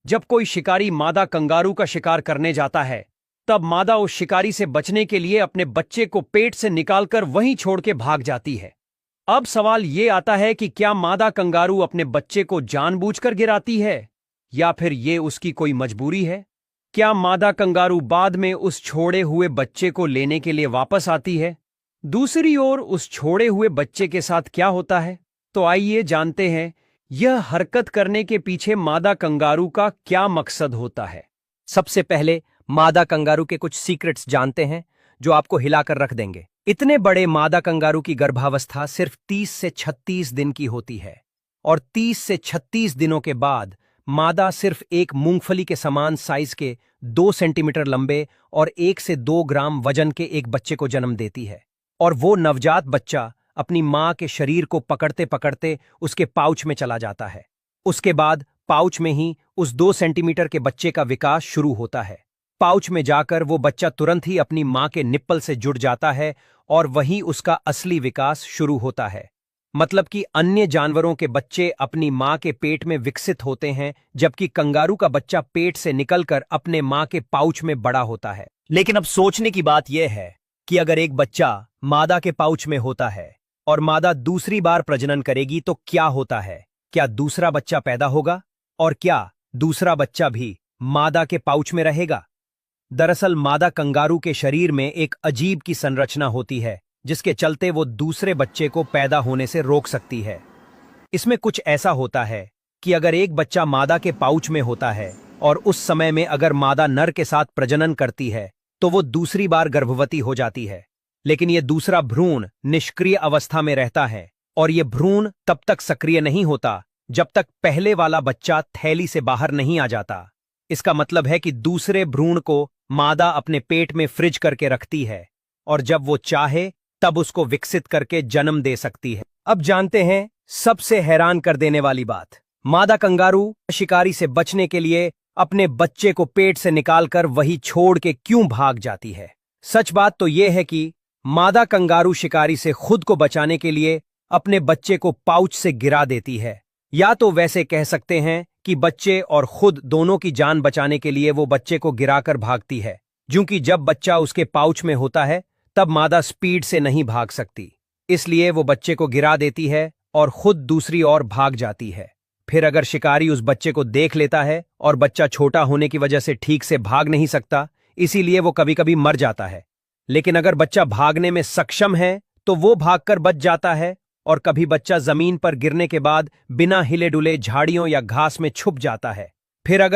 जब कोई शिकारी मादा कंगारू का शिकार करने जाता है, तब मादा उस शिकारी से बचने के लिए अपने बच्चे को पेट से निकालकर वहीं छोड़ के भाग जाती है। अब सवाल ये आता है कि क्या मादा कंगारू अपने बच्चे को जानबूझकर गिराती है या फिर ये उसकी कोई मजबूरी है? क्या मादा कंगारू बाद में उस छोड़े हुए बच्चे को लेने के लिए वापस आती है? दूसरी ओर उस छोड़े हुए बच्चे के साथ क्या होता है? तो आइए जानते हैं यह हरकत करने के पीछे मादा कंगारू का क्या मकसद होता है। सबसे पहले मादा कंगारू के कुछ सीक्रेट्स जानते हैं जो आपको हिलाकर रख देंगे। इतने बड़े मादा कंगारू की गर्भावस्था सिर्फ 30 से 36 दिन की होती है और 30 से 36 दिनों के बाद मादा सिर्फ एक मूंगफली के समान साइज के 2 सेंटीमीटर लंबे और 1 से 2 ग्राम वजन के एक बच्चे को जन्म देती है। और वो नवजात बच्चा अपनी मां के शरीर को पकड़ते पकड़ते उसके पाउच में चला जाता है। उसके बाद पाउच में ही उस 2 सेंटीमीटर के बच्चे का विकास शुरू होता है। पाउच में जाकर वो बच्चा तुरंत ही अपनी मां के निप्पल से जुड़ जाता है और वहीं उसका असली विकास शुरू होता है। मतलब कि अन्य जानवरों के बच्चे अपनी मां के पेट में विकसित होते हैं, जबकि कंगारू का बच्चा पेट से निकलकर अपने मां के पाउच में बड़ा होता है। लेकिन अब सोचने की बात यह है कि अगर एक बच्चा मादा के पाउच में होता है और मादा दूसरी बार प्रजनन करेगी तो क्या होता है? क्या दूसरा बच्चा पैदा होगा? और क्या दूसरा बच्चा भी मादा के पाउच में रहेगा? दरअसल मादा कंगारू के शरीर में एक अजीब की संरचना होती है जिसके चलते वो दूसरे बच्चे को पैदा होने से रोक सकती है। इसमें कुछ ऐसा होता है कि अगर एक बच्चा मादा के पाउच में होता है और उस समय में अगर मादा नर के साथ प्रजनन करती है तो वो दूसरी बार गर्भवती हो जाती है। लेकिन ये दूसरा भ्रूण निष्क्रिय अवस्था में रहता है और ये भ्रूण तब तक सक्रिय नहीं होता जब तक पहले वाला बच्चा थैली से बाहर नहीं आ जाता। इसका मतलब है कि दूसरे भ्रूण को मादा अपने पेट में फ्रिज करके रखती है और जब वो चाहे तब उसको विकसित करके जन्म दे सकती है। अब जानते हैं सबसे हैरान कर देने वाली बात। मादा कंगारू शिकारी से बचने के लिए अपने बच्चे को पेट से निकालकर वही छोड़ के क्यों भाग जाती है? सच बात तो यह है कि मादा कंगारू शिकारी से खुद को बचाने के लिए अपने बच्चे को पाउच से गिरा देती है, या तो वैसे कह सकते हैं कि बच्चे और खुद दोनों की जान बचाने के लिए वो बच्चे को गिराकर भागती है, क्योंकि जब बच्चा उसके पाउच में होता है तब मादा स्पीड से नहीं भाग सकती, इसलिए वो बच्चे को गिरा देती है और खुद दूसरी ओर भाग जाती है। फिर अगर शिकारी उस बच्चे को देख लेता है और बच्चा छोटा होने की वजह से ठीक से भाग नहीं सकता, इसीलिए वो कभी कभी मर जाता है। लेकिन अगर बच्चा भागने में सक्षम है तो वो भागकर बच जाता है और कभी बच्चा जमीन पर गिरने के बाद बिना हिले डुले झाड़ियों या घास में छुप जाता है। फिर अगर